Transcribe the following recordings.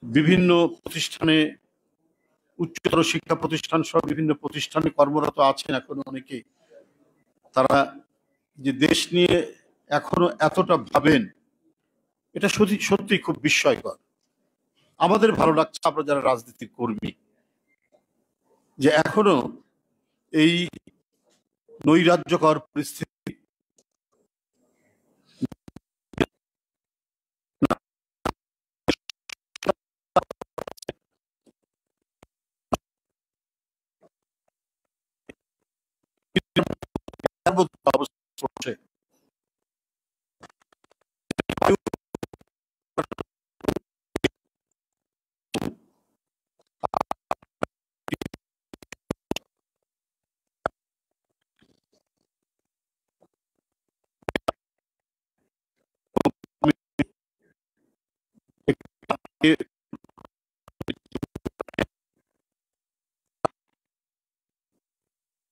বিভিন্ন প্রতিষ্ঠানে, উচ্চতর শিক্ষা প্রতিষ্ঠান সহ বিভিন্ন প্রতিষ্ঠানে কর্মরত আছেন এখনো অনেকে। তারা যে দেশ নিয়ে এখনো এতটা ভাবেন, এটা সত্যি খুব বিস্ময়কর। আমাদের ভালো লাগছে, আমরা যারা রাজনীতির কর্মী, যে এখনো এই নৈরাজ্যকর পরিস্থিতি অবস্থা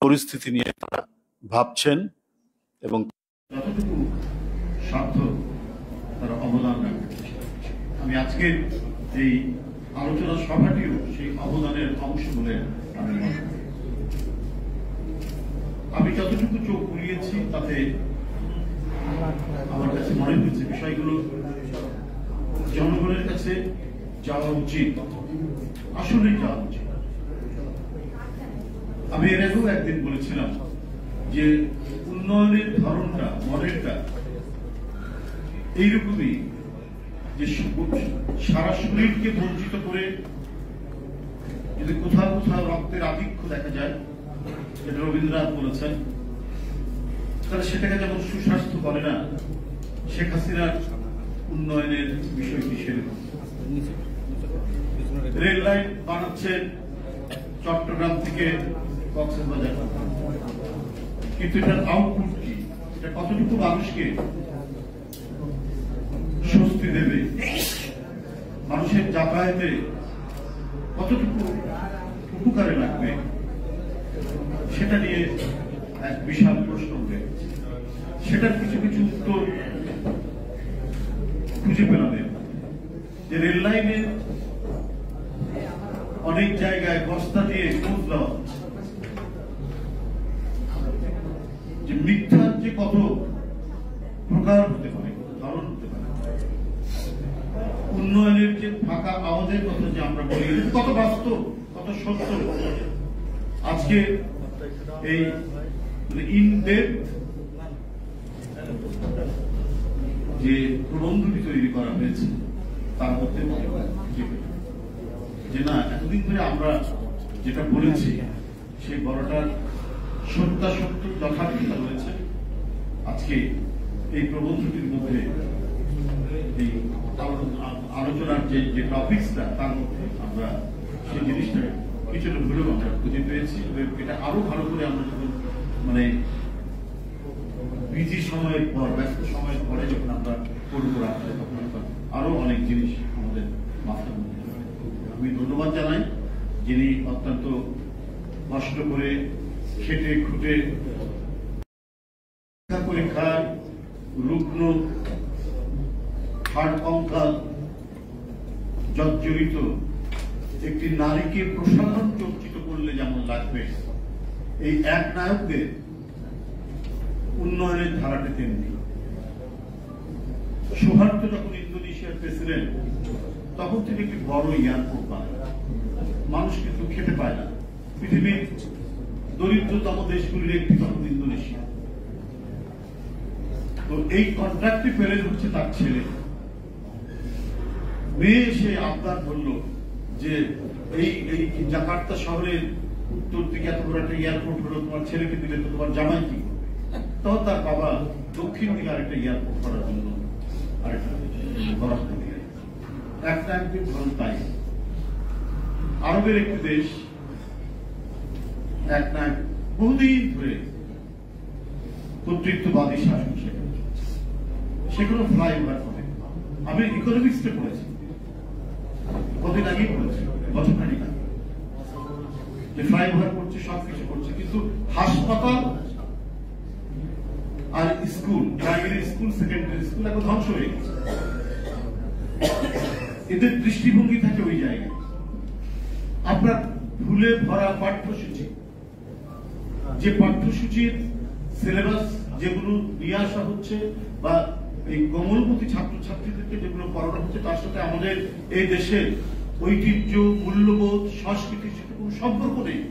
পরিস্থিতি নিয়ে তারা ভাবছেন এবং যতটুকু সাধ্য তারা অবদান রাখতে। আমি আজকের এই আলোচনা সভাটিও সেই অবদানের অংশ বলে আমি যতটুকু চোখ বুলিয়েছি তাতে আমার কাছে মনে হয়েছে বিষয়গুলো জনগণের কাছে যাওয়া উচিত, আসলেই যাওয়া উচিত। আমি এর আগেও একদিন বলেছিলাম যে উন্নয়নের ধরনটা, মডেলটা এইরকমই, যে সারা শরীরকে বঞ্চিত করে যদি কোথাও কোথাও রক্তের আধিক্য দেখা যায়, যেটা রবীন্দ্রনাথ বলেছেন, তাহলে সেটাকে যেমন সুস্বাস্থ্য করে না, শেখ হাসিনার উন্নয়নের বিষয়টি সেরকম। রেল লাইন বানাচ্ছেন চট্টগ্রাম থেকে কক্সবাজার, কিন্তু এটার আউটপুট কি? এটা কতটুকু মানুষকে স্বস্তি দেবে, মানুষের যাতায়াতে কতটুকু উপকারে লাগবে, সেটা নিয়ে এক বিশাল প্রশ্ন উঠে। সেটার কিছু কিছু উত্তর খুঁজে পেলাম। যে রেল লাইনে অনেক জায়গায় বস্তা দিয়ে খোঁজ দেওয়া, যে মিথ্যার যে কত প্রকার হতে পারে, ধরন হতে পারে, উন্নয়নের যে ফাঁকা আওয়াজের কথা যে আমরা বলি, কত বাস্তব, কত সত্য। আজকে এই ইনডেপথ যে প্রবন্ধটি তৈরি করা হয়েছে, তার মধ্যে যে না, এতদিন ধরে আমরা যেটা বলেছি সেই বড়টার সত্যাসত্য যথার্থতা রয়েছে। আজকে এই প্রবন্ধটির মধ্যে এই আলোচনার যে টপিকসটা, তার মধ্যে আমরা সেই জিনিসটা কিছুটা ভুলেও আমরা খুঁজে পেয়েছি। এটা আরো ভালো করে আমরা যখন মানে বিজি সময়ের পর, ব্যস্ত সময়ের পরে যখন আমরা পড়বো রাখলে, তখন আরো অনেক জিনিস আমাদের মাথার মধ্যে। আমি ধন্যবাদ জানাই যিনি অত্যন্ত কষ্ট করে খেটে খুঁটে করে খায়, রুগ্ন হাড় কঙ্কাল জর্জরিত একটি নারীকে প্রসাধন চর্চিত করলে যেমন লাগবে, এই এক নায়কদের উন্নয়নের ধারাটা তেমনি। সুহার্ত যখন ইন্দোনেশিয়ার প্রেসিডেন্ট, তখন থেকে একটি বড় এয়ারপোর্ট বানায়, মানুষ কিন্তু খেতে পায় না। পৃথিবীর দরিদ্রতম দেশগুলির একটি তখন ইন্দোনেশিয়া। তো এই কন্ট্রাক্টটি পেলেন হচ্ছে তার ছেলে। মেয়ে এসে আবদার বলল যে এই জাকার্তা শহরের উত্তর দিকে এত বড় একটা এয়ারপোর্ট হলো, তোমার ছেলেকে দিলে তো তোমার জামাই কি করবে? তখন তার বাবা দক্ষিণ দিকে আরেকটা এয়ারপোর্ট করার জন্য আরেকটা বরাদ্দ দিলেন। একটা একদিন ধরুন তাই আরবের একটি দেশ, এক না বহুদিন ধরে কর্তৃত্ববাদী শাসন, সেগুলো ফ্লাইওভার করে। আমি ইকোনমিক্সে পড়েছি, কদিন আগেই পড়েছি, বছরখানিক আগে, যে ফ্লাইওভার করছে, সবকিছু করছে, কিন্তু হাসপাতাল আর school, primary school, secondary school এখন ধ্বংস হয়ে গেছে। এদের দৃষ্টিভঙ্গি থাকে ওই জায়গায়। আপনার ভুলে ভরা পাঠ্যসূচি, যে পাঠ্যসূচির সিলেবাস যেগুলো নিয়ে আসা হচ্ছে বা এই কোমলমতি ছাত্রছাত্রীদেরকে যেগুলো পড়ানো হচ্ছে, তার সাথে আমাদের এই দেশের ঐতিহ্য, মূল্যবোধ, সংস্কৃতির সাথে কোনো সম্পর্ক নেই।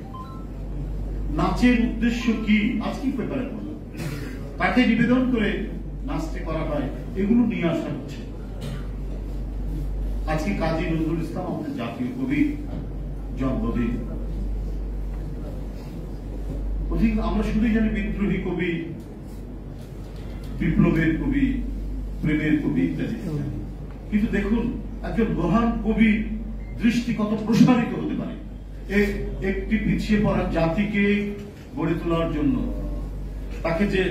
নাচের উদ্দেশ্য কি আজকে পেপারে বললাম, তাকে নিবেদন করে নাচতে করা হয়, এগুলো নিয়ে আসা হচ্ছে। আজকে কাজী নজরুল ইসলাম আমাদের জাতীয় কবি, জন্মদিন। আমরা শুধুই জানি বিদ্রোহী কবি, বিপ্লবের কবি, প্রেমের কবি ইত্যাদি, কিন্তু দেখুন একজন মহান কবি দৃষ্টি কত প্রসারিত হতে পারে একটি পিছিয়ে পড়া জাতিকে গড়ে তোলার জন্য। তাকে যে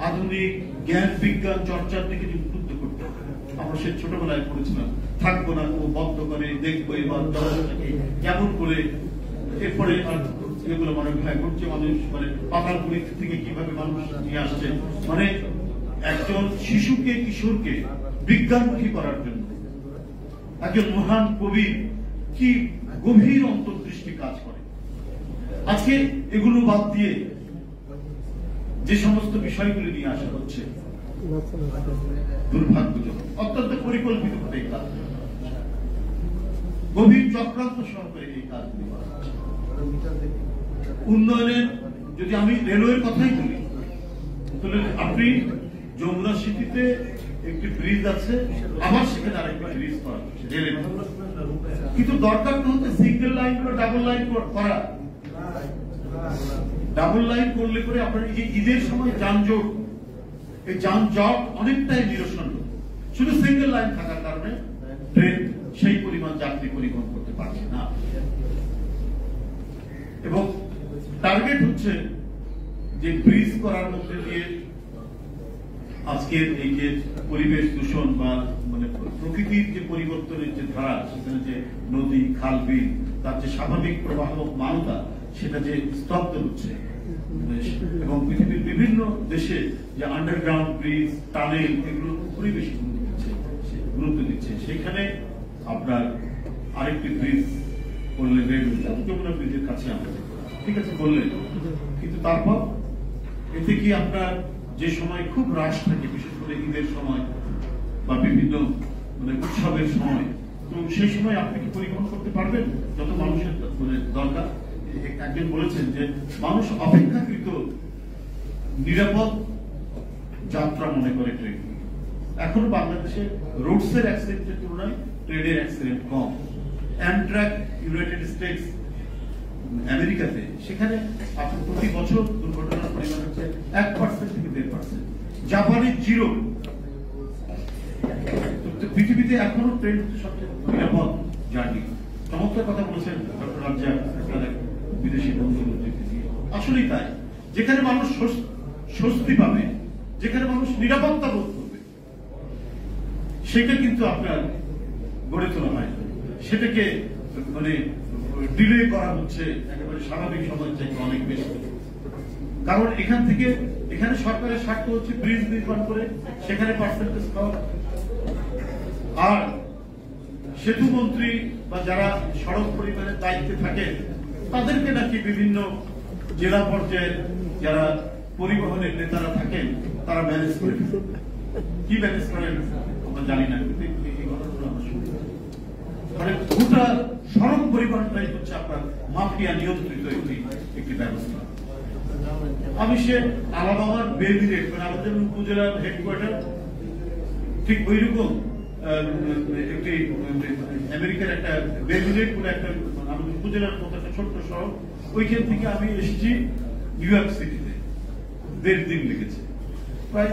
আধুনিক জ্ঞান বিজ্ঞান চর্চার দিকে উদ্বুদ্ধ করতে হবে। আমরা সে ছোটবেলায় পড়েছিলাম, থাকবো না ও বদ্ধ করে দেখবো এবার দশটাকে কেমন করে, এরপরে এগুলো মনে হয় করছে মানুষ, মানে পাতালপুরি থেকে কিভাবে মানুষ নিয়ে আসছে, মানে একজন শিশুকে কিশোরকে বিজ্ঞানমুখী করার জন্য একজন মহান কবি কি গভীর অন্তর্দৃষ্টি কাজ করে। আজকে এগুলো বাদ দিয়ে যে সমস্ত বিষয়গুলি নিয়ে আসা হচ্ছে দুর্ভাগ্যজনক, অত্যন্ত পরিকল্পিতভাবে এই কাজ, গভীর চক্রান্ত সহকারে এই কাজগুলি করা হচ্ছে। উন্নয়নের যদি আমি রেলওয়ের কথাই বলি, তাহলে আপনি যমুনা সিটিতে একটি ব্রিজ আছে, আবার সেখানে আরেকটা ব্রিজ করা হচ্ছে রেলের, কিন্তু দরকার তো হচ্ছে সিঙ্গেল লাইন বা ডাবল লাইন করা। ডাবল লাইন করলে করে আপনার এই ঈদের সময় যানজট, এই যানজট অনেকটাই নিরসন। শুধু সিঙ্গেল লাইন থাকার কারণে ট্রেন সেই পরিমাণ যাত্রী পরিবহন করতে পারছে না। এবং টার্গেট হচ্ছে যে ব্রিজ করার মধ্যে দিয়ে আজকের এই যে পরিবেশ দূষণ বা মানে প্রকৃতির যে পরিবর্তনের যে ধারা, সেখানে যে নদী খাল বিল তার যে স্বাভাবিক প্রবাহ মানতা, সেটা যে স্তব্ধ হচ্ছে। এবং পৃথিবীর বিভিন্ন দেশে যে আন্ডারগ্রাউন্ড ব্রিজ, টানেল, এগুলো পরিবেশ গুরুত্ব দিচ্ছে। সেখানে আপনার আরেকটি ব্রিজ করলে যমুনা ব্রিজের কাছে আমাদের, ঠিক আছে বললেন, কিন্তু তারপর এতে কি আপনার যে সময় খুব হ্রাস থাকে, বিশেষ করে ঈদের সময় বা বিভিন্ন মানে উৎসবের সময়, তো সেই সময় আপনি কি পরিবহন করতে পারবেন যত মানুষের মানে দরকার? একজন বলেছেন যে মানুষ অপেক্ষাকৃত নিরাপদ যাত্রা মনে করে ট্রেন। এখনো বাংলাদেশে রোডসের অ্যাক্সিডেন্টের তুলনায় ট্রেনের অ্যাক্সিডেন্ট কম। অ্যামট্রাক ইউনাইটেড স্টেটস আমেরিকাতে, সেখানে আপনার প্রতি বছর দুর্ঘটনার পরিমাণ হচ্ছে 1% থেকে 1.5%। জাপানে 0। পৃথিবীতে এখনো ট্রেন হচ্ছে সবচেয়ে নিরাপদ জার্নি। চমৎকার কথা বলেছেন ডক্টর রাজ্জাক, বিদেশি বন্ধুদের। আসলেই তাই, যেখানে মানুষ স্বস্তি পাবে, যেখানে মানুষ নিরাপত্তা বোধ করবে, সেটা কিন্তু আপনার গড়ে তোলা হয়। সেটাকে মানে ডিলে করা হচ্ছে একেবারে স্বাভাবিক সময়ের চাইতে অনেক বেশি। কারণ এখানে সরকারের স্বার্থ হচ্ছে ব্রিজ নির্মাণ করে সেখানে পার্সেন্টেজ পাওয়া, আর সেতু মন্ত্রী বা যারা সড়ক পরিবহনের দায়িত্বে থাকেন তাদেরকে নাকি বিভিন্ন জেলা পর্যায়ে যারা পরিবহনের নেতারা থাকেন তারা ম্যানেজ করে। কি ম্যানেজ করেন আমরা জানি না, মানে গোটা সড়ক পরিবহনটাই হচ্ছে আপনার মাফিয়া নিয়ন্ত্রিত একটি ব্যবস্থা। আমি সে আলাবামার বেলভিলেট, মানে আমাদের উপজেলার হেডকোয়ার্টার, ঠিক ওই রকম একটি আমেরিকার একটা বেলভিলেট বলে একটা আমাদের উপজেলার মতো একটা ছোট্ট শহর, ওইখান থেকে আমি এসেছি নিউ ইয়র্ক সিটিতে। 1.5 দিন লেগেছে, প্রায়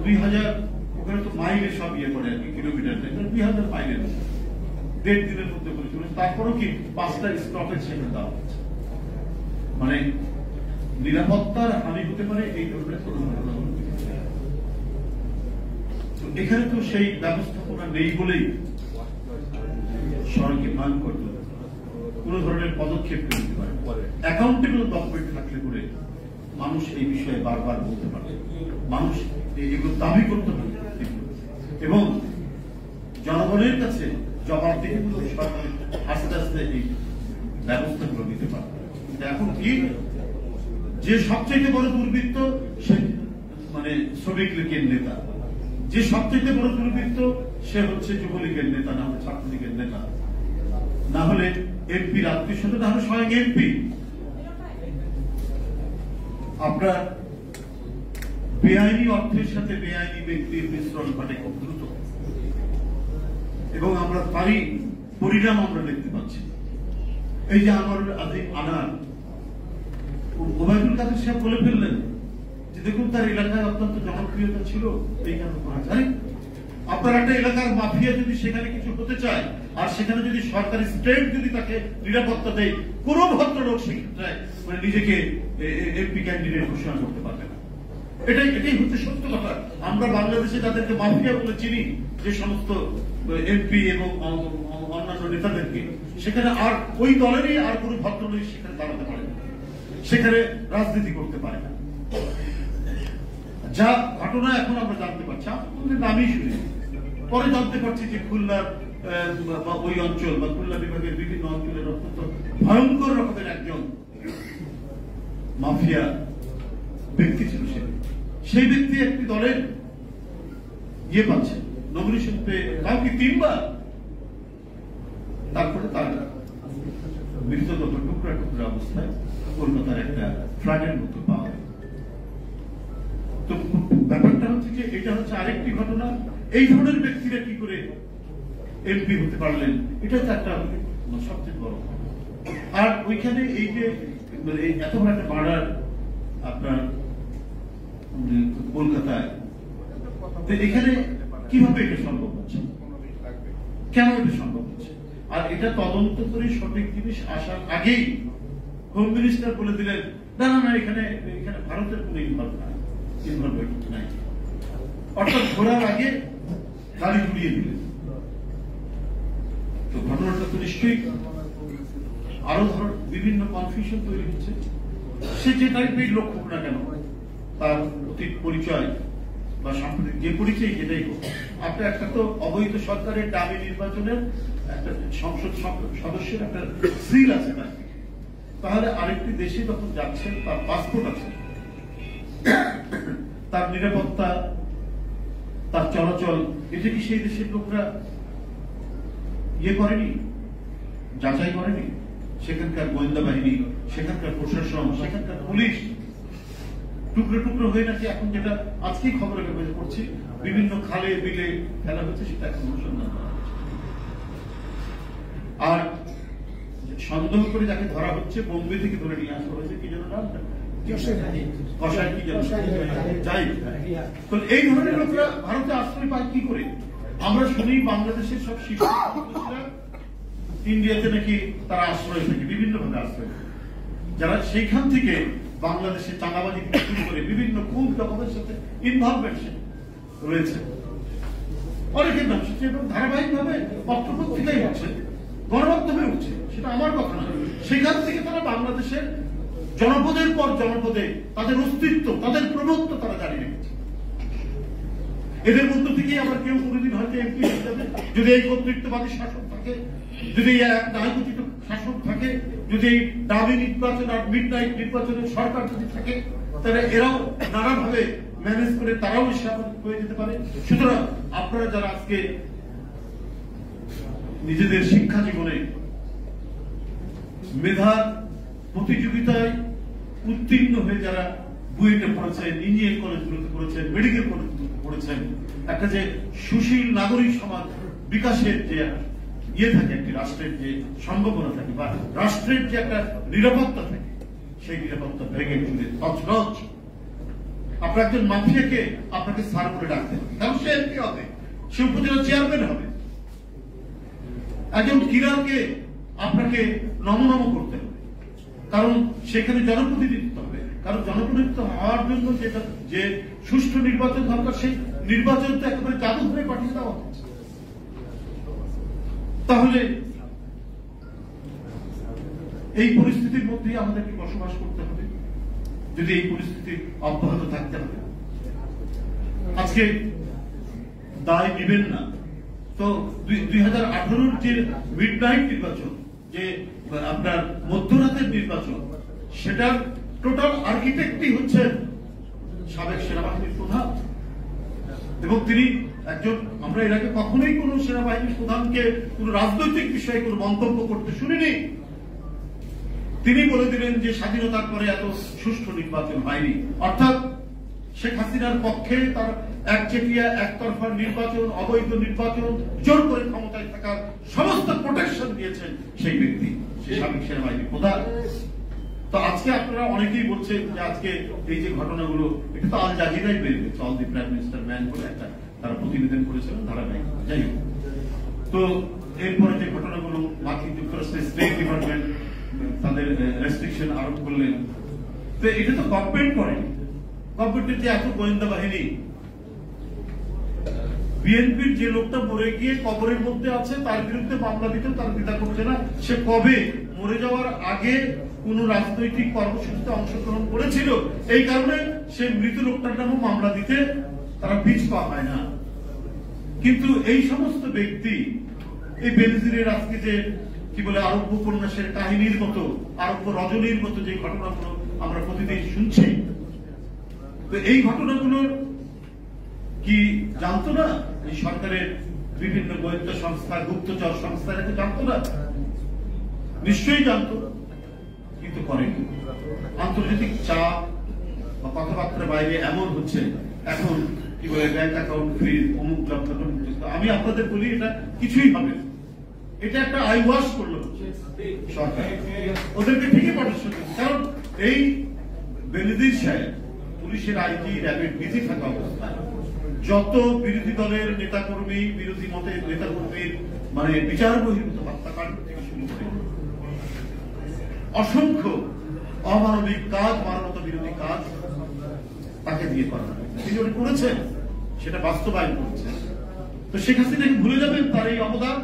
2000, ওখানে তো মাইলে সব ইয়ে করে আর কি, কিলোমিটার 2000 মাইলের 1.5 দিনের মধ্যে করেছিল। তারপরও কি 5টা স্টপেজ সেখানে দেওয়া হচ্ছে। মানে নিরাপত্তার হানি হতে পারে এই ধরনের। এখানে তো সেই ব্যবস্থাপনা নেই বলেই সড়কে ভাঙ করতে কোন ধরনের পদক্ষেপ নিতে পারে। অ্যাকাউন্টেবল গভর্নমেন্ট থাকলে করে মানুষ এই বিষয়ে বারবার বলতে পারে, মানুষ এগুলো দাবি করতে পারে, এবং জনগণের কাছে জবাবদিহিমূলক সরকার আস্তে আস্তে এই ব্যবস্থাগুলো নিতে পারবে। এখন কি, যে সবচেয়ে বড় দুর্বৃত্ত সে মানে শ্রমিক লীগের নেতা, যে সবচেয়ে বড় দুর্বৃত্ত সে হচ্ছে যুবলীগের নেতা, না হলে ছাত্রলীগের নেতা, না হলে এমপির আত্মীয় স্বজন, না হলে স্বয়ং এমপি। আপনার বেআইনি অর্থের সাথে বেআইনি ব্যক্তির মিশ্রণ ঘটে খুব দ্রুত, এবং আমরা তারই পরিণাম আমরা দেখতে পাচ্ছি। এই যে আমার আনার ওবায়দুল কাদের সাহেব বলে ফেললেন যে দেখুন তার এলাকায় অত্যন্ত জনপ্রিয়তা ছিল, এই কারণে করা যায়। আপনার একটা এলাকার মাফিয়া যদি সেখানে কিছু হতে চায়, আর সেখানে যদি সরকারি স্টেট যদি তাকে নিরাপত্তা দেয়, কোন ভদ্রলোক সেক্ষেত্রে মানে নিজেকে এমপি ক্যান্ডিডেট ঘোষণা করতে পারবে না। এটাই হচ্ছে সত্য কথা। আমরা বাংলাদেশে যাদেরকে মাফিয়া বলে চিনি, যে সমস্ত এমপি এবং অন্যান্য নেতাদেরকে, সেখানে আর ওই দলেরই আর কোন ভদ্রলোক সেখানে দাঁড়াতে পারে না, সেখানে রাজনীতি করতে পারে না। যা ঘটনা এখন আমরা জানতে পারছি, আমাদের নামই শুনি, পরে জানতে পারছি যে খুলনার ওই অঞ্চল বা খুলনা বিভাগের বিভিন্ন অঞ্চলের অত্যন্ত ভয়ঙ্কর রকমের একজন মাফিয়া ব্যক্তি ছিল। সেই ব্যক্তি একটি দলের ইয়ে পাচ্ছে, নমিনেশন পেয়ে কাউকে 3 বার, তারপরে তার মৃতদেহ টুকরা টুকরা অবস্থায় কলকাতার একটা ফ্ল্যাটের মধ্যে পাওয়া যায়। তো ব্যাপারটা হচ্ছে যে এটা হচ্ছে আরেকটি ঘটনা। এই ধরনের ব্যক্তিরা কি করে এমপি হতে পারলেন, এটা তো একটা সবচেয়ে বড়। আর ওইখানে এই যে এত বড় একটা মার্ডার আপনার কলকাতায়, তো এখানে কিভাবে এটা সম্ভব হচ্ছে, কেন এটা সম্ভব হচ্ছে? আর এটা তদন্ত করে সঠিক জিনিস আসার আগেই হোম মিনিস্টার বলে দিলেন না না না, এখানে ভারতের কোন ইনভলভমেন্ট নাই। অর্থাৎ ঘোরার আগে গাড়ি ঘুরিয়ে দিলেন। তো ঘটনাটা তো নিশ্চয়ই আরো বিভিন্ন কনফিউশন তৈরি হচ্ছে। সে যে টাইপের লোক হোক না কেন, তার অতীত পরিচয় বা সাম্প্রতিক যে পরিচয় যেটাই হোক, আপনার একটা তো অবৈধ সরকারের দাবি নির্বাচনের একটা সংসদ সদস্যের একটা সিল আছে তার, তাহলে আরেকটি দেশে যখন যাচ্ছেন তার পাসপোর্ট আছে, তার নিরাপত্তা, তার চলাচল, এটা কি সেই দেশের লোকরা ইয়ে করেনি, যাচাই করেনি? সেখানকার গোয়েন্দা বাহিনী, সেখানকার প্রশাসন, সেখানকার পুলিশ টুকরো টুকরো হয়ে নাকি এখন, যেটা আজকেই খবরের কাগজে পড়ছি, বিভিন্ন খালে বিলে ফেলা হচ্ছে, সেটা এখন অনুসন্ধান করা হচ্ছে। আর সন্দেহ করে যাকে ধরা হচ্ছে, বোম্বে থেকে ধরে নিয়ে আসা হয়েছে, কি যেন নাম, কষায় কি যেন যাই। তো এই ধরনের লোকরা ভারতে আশ্রয় পায় কি করে? আমরা শুনি বাংলাদেশের সব শিক্ষকরা ইন্ডিয়াতে নাকি তারা আশ্রয় থাকে, বিভিন্ন ভাবে আশ্রয় থাকে, যারা সেইখান থেকে বাংলাদেশে চাঁদাবাজি থেকে শুরু করে বিভিন্ন খুন জগতের সাথে ইনভলভমেন্ট রয়েছে। অনেকের নাম শুনছে এবং ধারাবাহিক ভাবে পত্রপত্রিকাই হচ্ছে, গণমাধ্যমে উঠছে, সেটা আমার কথা না। সেখান থেকে তারা বাংলাদেশের জনপদের পর জনপদে তাদের অস্তিত্ব, তাদের প্রভুত্ব তারা জানিয়ে রেখেছে। এদের মধ্য থেকেই আবার কেউ কোনোদিন হয়তো এমপি হয়ে যাবে, যদি এই কর্তৃত্ববাদী শাসক থাকে, যদি ন্যায়গঠিত শাসক থাকে, যদি এই দাবি নির্বাচন আর মিডনাইট নির্বাচনের সরকার যদি থাকে, তাহলে এরাও নানাভাবে ম্যানেজ করে তারাও হয়ে যেতে পারে। সুতরাং আপনারা যারা আজকে নিজেদের শিক্ষা জীবনে মেধার প্রতিযোগিতায় উত্তীর্ণ হয়ে যারা বুয়েটে পড়েছেন, ইঞ্জিনিয়ারিং কলেজগুলোতে পড়েছেন, মেডিকেল কলেজগুলোতে পড়েছেন, একটা যে সুশীল নাগরিক সমাজ বিকাশের যে ইয়ে থাকে, একটি রাষ্ট্রের যে সম্ভাবনা থাকে বা রাষ্ট্রের যে একটা নিরাপত্তা থাকে, সেই নিরাপত্তা ভেঙে চুলে তছনছ। আপনার একজন মাফিয়াকে আপনাকে স্যার করে ডাকতে হবে, কারণ সে এমপি হবে, সে উপজেলা চেয়ারম্যান হবে। একজন কিরারকে আপনাকে নমনম করতে হবে, কারণ সেখানে জনপ্রতিনিধিত্ব হবে। কারণ জনপ্রতিনিধিত্ব হওয়ার জন্য যেটা যে সুষ্ঠু নির্বাচন দরকার, সেই নির্বাচন তো একেবারে জাদু ধরে পাঠিয়ে দেওয়া হচ্ছে। তাহলে এই পরিস্থিতির মধ্যেই আমাদেরকে বসবাস করতে হবে, যদি এই পরিস্থিতি অব্যাহত থাকতে হবে। আজকে দায় নিবেন না, তো 2018 যে মিডনাইট নির্বাচন, যে আপনার মধ্যরাতের নির্বাচন, সেটার টোটাল আর্কিটেক্টই হচ্ছে সাবেক সেনাবাহিনীর প্রধান। এবং তিনি একজন, আমরা এর আগে কখনোই কোন সেনাবাহিনীর প্রধানকে কোন রাজনৈতিক বিষয়ে কোন মন্তব্য করতে শুনিনি। তিনি বলে দিলেন যে স্বাধীনতার পরে এত সুষ্ঠু নির্বাচন হয়নি, অর্থাৎ শেখ হাসিনার পক্ষে তার একচেটিয়া একতরফা নির্বাচন, অবৈধ নির্বাচন, জোর করে ক্ষমতায় থাকার সমস্ত প্রোটেকশন দিয়েছেন সেই ব্যক্তি, সেই সাবেক সেনাবাহিনীর প্রধান। তো আজকে আপনারা অনেকেই বলছেন যে আজকে এই যে ঘটনাগুলো, এটা তো আল জাজিরাই বের হয়েছে, all the prime minister man বলে একটা তারা প্রতিবেদন করেছিলেন ধারাবাহিক। যাই হোক, তো এরপরে যে ঘটনাগুলো, মার্কিন যুক্তরাষ্ট্রের স্টেট ডিপার্টমেন্ট তাদের রেস্ট্রিকশন আরোপ করলেন, তো এটা তো গভর্নমেন্ট করেনি। গভর্নমেন্টের যে এত গোয়েন্দা বাহিনী, বিএনপির যে লোকটা মরে গিয়ে কবরের মধ্যে আছে তার বিরুদ্ধে মামলা দিতেও তারা দ্বিধা করছে না। সে কবে মরে যাওয়ার আগে কোন রাজনৈতিক কর্মসূচিতে অংশগ্রহণ করেছিল, এই কারণে সে মৃত লোকটার নামে মামলা দিতে তারা পিছ পা হয় না। কিন্তু এই সমস্ত ব্যক্তি, এই বেনজিরের আজকে যে কি বলে আরব্য উপন্যাসের কাহিনীর মতো, আরব্য রজনীর মতো যে ঘটনাগুলো আমরা প্রতিদিন শুনছি, তো এই ঘটনাগুলোর কি জানতো না এই সরকারের বিভিন্ন গোয়েন্দা সংস্থা, গুপ্তচর সংস্থা এটা জানতো না? নিশ্চয়ই জানতো, কিন্তু করেনি। আন্তর্জাতিক চাপ বা কথাবার্তার বাইরে এমন হচ্ছে, এখন কি বলে ব্যাংক অ্যাকাউন্ট ফ্রিজ, অমুক লক্ষ্য। আমি আপনাদের বলি এটা কিছুই হবে না, এটা একটা আই ওয়াশ করলো সরকার, ওদেরকে ঠিকই প্রদর্শন করছে। কারণ এই বেনজির সাহেব পুলিশের আইজি, র্যাবের ডিজি থাকা অবস্থায় যত বিরোধী দলের নেতাকর্মী, বিরোধী মতের নেতাকর্মীর মানে বিচার বহির্ভূত হত্যাকাণ্ড থেকে শুরু করে অসংখ্য অমানবিক কাজ, মানবতা বিরোধী কাজ তাকে দিয়ে করা হয়। তিনি ওটা করেছেন, সেটা বাস্তবায়ন করেছেন। তো শেখ হাসিনাকে ভুলে যাবেন তার এই অবদান?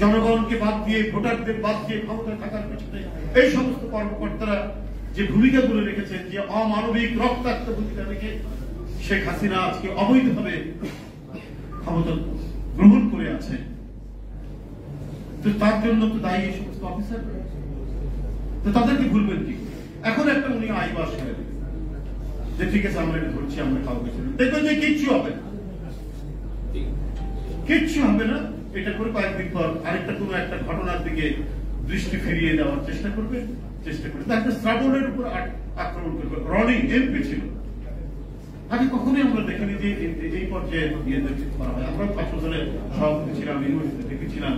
জনগণকে বাদ দিয়ে, ভোটারদের বাদ দিয়ে ক্ষমতায় থাকার পেছনে এই সমস্ত কর্মকর্তারা যে ভূমিকাগুলো রেখেছেন, যে অমানবিক রক্তাক্ত ভূমিকা রেখে শেখ হাসিনা আজকে অবৈধভাবে ক্ষমতা গ্রহণ করে আছে, তো তার জন্য তো দায়ী এই সমস্ত অফিসার। তো তাদেরকে ভুলবেন কি? এখন একটা উনি আইবাস করে দেবেন যে ঠিক আছে আমরা এটা ধরছি, আমরা কাউকে দেখবেন যে কিচ্ছু হবে না, কিচ্ছু হবে না। এটা করে কয়েকদিন পর আরেকটা কোনো একটা ঘটনার দিকে দৃষ্টি ফিরিয়ে দেওয়ার চেষ্টা করবে। তাকে শ্রাবণের উপর আক্রমণ করবে। রনি এমপি ছিল, আগে কখনোই আমরা দেখিনি যে এই পর্যায়ে করা হয়। আমরা ছাত্র দলের সভাপতি ছিলাম, ইউনিভার্সিটি দেখেছিলাম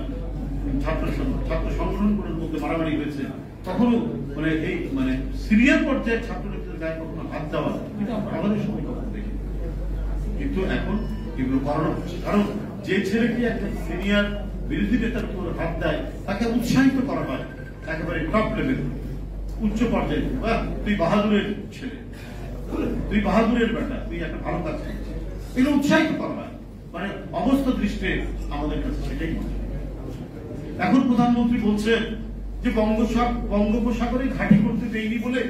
ছাত্র সংগঠনগুলোর মধ্যে মারামারি হয়েছে, কখনো মানে এই মানে সিনিয়র পর্যায়ের ছাত্র নেতাদের গায়ে কখনো হাত দেওয়া, এটা আমরা আমাদের সময় কখনো দেখি। কিন্তু এখন এগুলো করানো হচ্ছে, কারণ যে ছেলেটি একটা সিনিয়র বিরোধী নেতার উপর হাত দেয় তাকে উৎসাহিত করা হয় একেবারে টপ লেভেল, উচ্চ পর্যায়ে। তুই বাহাদুরের ছেলে, তুই বাহাদুরের বেটা, তুই একটা ভালো কাজ করছিস, এগুলো উৎসাহিত করা হয়। মানে অবস্থা দৃষ্টে আমাদের কাছে সেটাই মনে হয়। এখন প্রধানমন্ত্রী বলছেন যে বঙ্গোপসাগরে ঘাঁটি করতে দেয়নি বলে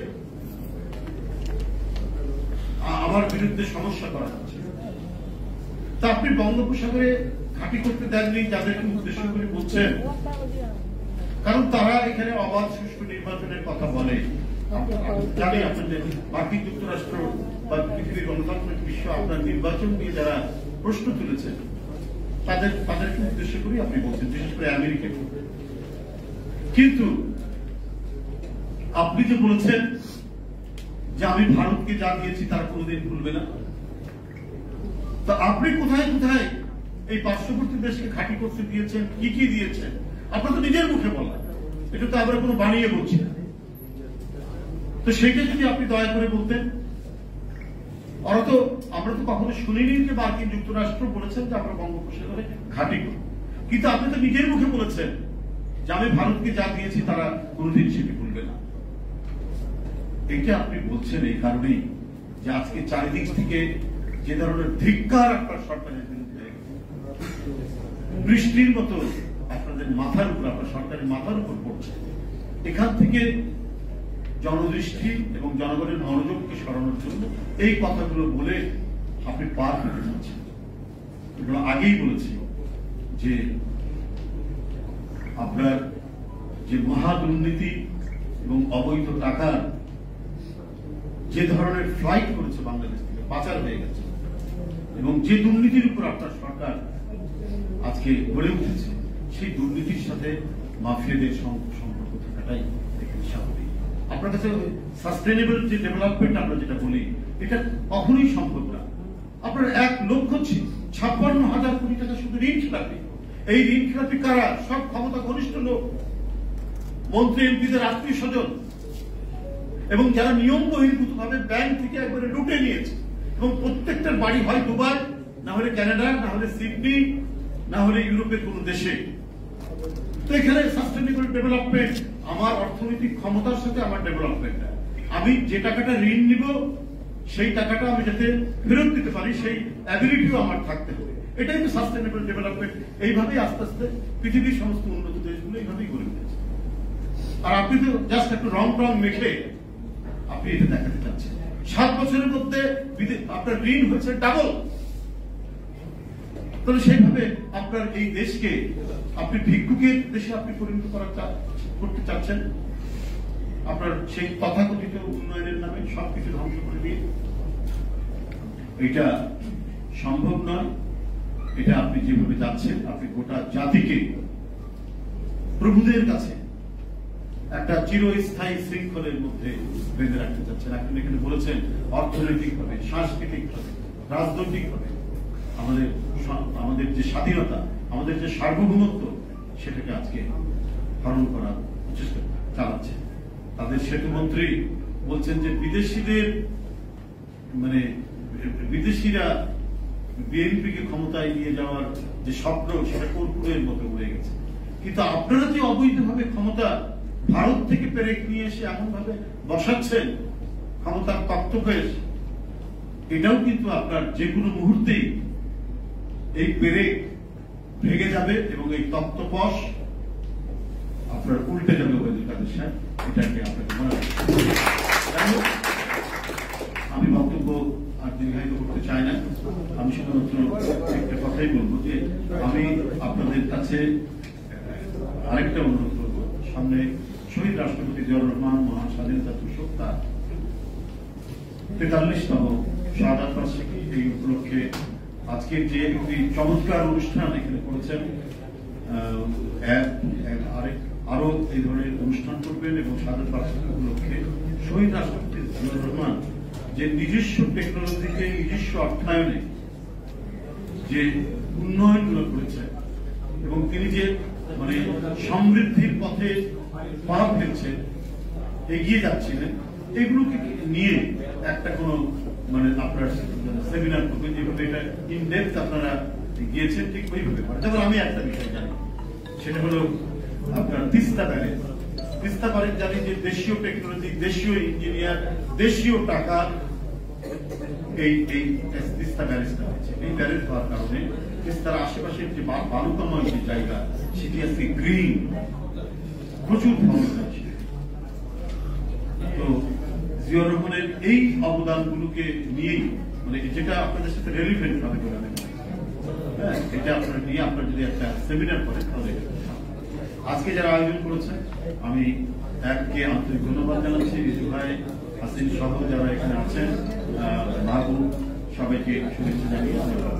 আমার বিরুদ্ধে সমস্যা করা হচ্ছে। তা আপনি বঙ্গোপসাগরে ঘাঁটি করতে দেননি যাদেরকে উদ্দেশ্য করে বলছেন, কারণ তারা এখানে অবাধ সুষ্ঠু নির্বাচনের কথা বলে। জানি আপনাদের মার্কিন যুক্তরাষ্ট্র বা পৃথিবীর গণতান্ত্রিক বিশ্ব আপনার নির্বাচন নিয়ে যারা প্রশ্ন তুলেছে তাদেরকে উদ্দেশ্য করে আপনি বলছেন, বিশেষ করে আমেরিকা। কিন্তু আপনি যে বলেছেন যে আমি ভারতকে যা দিয়েছি তারা কোনোদিন ভুলবে না, তো আপনি কোথায় কোথায় এই পার্শ্ববর্তী দেশকে ঘাঁটি করতে দিয়েছেন, কি কি দিয়েছেন? আপনার তো নিজের মুখে বলা, এটা তো আমরা কোনো বানিয়ে বলছি না। তো সেইটা যদি আপনি দয়া করে বলতেন। আমরা তো কখনো শুনিনি যে মার্কিন যুক্তরাষ্ট্র বলেছেন যে আমরা বঙ্গোপসাগরে ঘাঁটি করি, কিন্তু আপনি তো নিজের মুখে বলেছেন যে আমি ভারতকে যা দিয়েছি তারা কোনোদিন সেটি ভুলবে না। এটা আপনি বলছেন এই কারণেই যে আজকে চারিদিক থেকে যে ধরনের ধিক্কার আপনার সরকারের বিরুদ্ধে বৃষ্টির মতো আপনাদের মাথার উপর, আপনার সরকারের মাথার উপর পড়ছে, এখান থেকে জনদৃষ্টি এবং জনগণের মনোযোগকে সরানোর জন্য এই কথাগুলো বলে আপনি পার হতে চাচ্ছেন। আগেই বলেছি যে আপনার যে মহা দুর্নীতি এবং অবৈধ টাকার যে ধরনের ফ্লাইট করেছে বাংলাদেশ থেকে, পাচার হয়ে গেছে, এবং যে দুর্নীতির উপর আপনার সরকার আজকে গড়ে উঠেছে, সেই দুর্নীতির সাথে মাফিয়াদের সম্পর্ক থাকাটাই এখানে স্বাভাবিক। আপনার কাছে সাস্টেনেবল যে ডেভেলপমেন্ট আমরা যেটা বলি, এটা কখনোই সম্ভব না। আপনার 1,56,000 কোটি টাকা শুধু ঋণ খেলাপি। এই ঋণ খেলাপি কারা? সব ক্ষমতা ঘনিষ্ঠ লোক, মন্ত্রী এমপিদের আত্মীয় স্বজন, এবং যারা নিয়ম বহির্ভূত ভাবে ব্যাংক থেকে একবারে লুটে নিয়েছে, এবং প্রত্যেকটার বাড়ি হয় দুবাই, না হলে কানাডা, না হলে সিডনি, না হলে ইউরোপের কোন দেশে। তো এখানে সাস্টেনেবল ডেভেলপমেন্ট, আমার অর্থনৈতিক ক্ষমতার সাথে আমার ডেভেলপমেন্ট, আমি যে টাকাটা ঋণ নিব সেই টাকাটা আমি যাতে ফেরত দিতে পারি, সেই অ্যাবিলিটিও আমার থাকতে হবে। এটাই তো সাস্টেনেবল ডেভেলপমেন্ট। এইভাবেই আস্তে আস্তে পৃথিবীর সমস্ত উন্নত দেশগুলো এইভাবেই গড়ে উঠেছে। আর আপনি তো জাস্ট একটু রং মেখে আপনি এটা দেখাতে চাচ্ছেন। 7 বছরের মধ্যে আপনার ঋণ হয়েছে ডাবল। তাহলে সেইভাবে আপনার এই দেশকে আপনি ভিক্ষুকের দেশে আপনি পরিণত করতে চাচ্ছেন। আপনার সেই তথাকথিত উন্নয়নের নামে সবকিছু ধ্বংস করে দিয়ে, এটা সম্ভব নয়। এটা আপনি যেভাবে যাচ্ছেন, আপনি গোটা জাতিকে প্রভুদের কাছে একটা চিরস্থায়ী শৃঙ্খলের মধ্যে বেঁধে রাখতে চাচ্ছেন। আপনি এখানে বলেছেন অর্থনৈতিকভাবে, সাংস্কৃতিকভাবে, রাজনৈতিকভাবে আমাদের যে স্বাধীনতা, আমাদের যে সার্বভৌমত্ব, সেটাকে আজকে হরণ করার চেষ্টা চালাচ্ছে। তাদের সেতুমন্ত্রী বলছেন যে বিদেশিরা বিএনপিকে ক্ষমতায় নিয়ে যাওয়ার যে স্বপ্ন, সেটা কর্পূরের মতো উড়ে গেছে। কিন্তু আপনারা যে অবৈধভাবে ক্ষমতা ভারত থেকে পেরেক নিয়ে এসে এমন ভাবে বসাচ্ছেন ক্ষমতার তক্তপোষ, এটাও কিন্তু আপনার যে কোনো মুহূর্তেই এই পেরেক ভেঙে যাবে এবং এই তক্তপোষ আপনার উল্টে যাবে ওবায়দুল কাদের সাহেব। এটাকে আপনাকে মনে রাখতে হবে। আমি বক্তব্য আর দীর্ঘায়িত করতে চাই না। আমি শুধুমাত্র একটা কথাই বলবো যে আমি আপনাদের কাছে আরেকটা অনুরোধ করবো। সামনে শহীদ রাষ্ট্রপতি জিয়াউর রহমান মহান স্বাধীনতা দিবস, তার 43তম শাহাদাত বার্ষিকী, এই উপলক্ষে আজকের যে একটি চমৎকার অনুষ্ঠান এখানে করেছেন, আরো এই ধরনের অনুষ্ঠান করবেন এবং শাহাদাত বার্ষিকী উপলক্ষে শহীদ রাষ্ট্রপতি জিয়াউর রহমান যে নিজস্ব টেকনোলজিতে, নিজস্ব অর্থায়নে যে উন্নয়নগুলো করেছেন এবং তিনি যে সমৃদ্ধির পথে পা ফেলছেন, এগিয়ে যাচ্ছিলেন, এগুলোকে নিয়ে একটা কোন আপনার সেমিনার করবেন, যেভাবে এটা ইন ডেপথ আপনারা গিয়েছেন, ঠিক ওইভাবে। যেমন আমি একটা বিষয় জানি, সেটা হলো আপনার তিস্তা ব্যারেজ। তিস্তা ব্যারেজ জানি যে দেশীয় টেকনোলজি, দেশীয় ইঞ্জিনিয়ার, দেশীয় টাকা এই তিস্তা ব্যারেজটা হয়েছে। এই ব্যারেজ হওয়ার কারণে তিস্তার আশেপাশের যে বালুকাময় যে জায়গা, সেটি আজকে গ্রিন, প্রচুর ফলন হয়েছে। তো জিয়াউর রহমানের এই অবদানগুলোকে নিয়েই, যেটা আপনাদের সাথে রেলিভেন্ট হবে বলে আমি মনে করি, এটা আপনারা নিয়ে আপনারা যদি একটা সেমিনার করেন, তাহলে আজকে যারা আয়োজন করেছেন আমি এককে আন্তরিক ধন্যবাদ জানাচ্ছি। রিজু ভাই, হাসিন সহ যারা এখানে আছেন, বাবু, সবাইকে শুভেচ্ছা জানিয়ে ধন্যবাদ।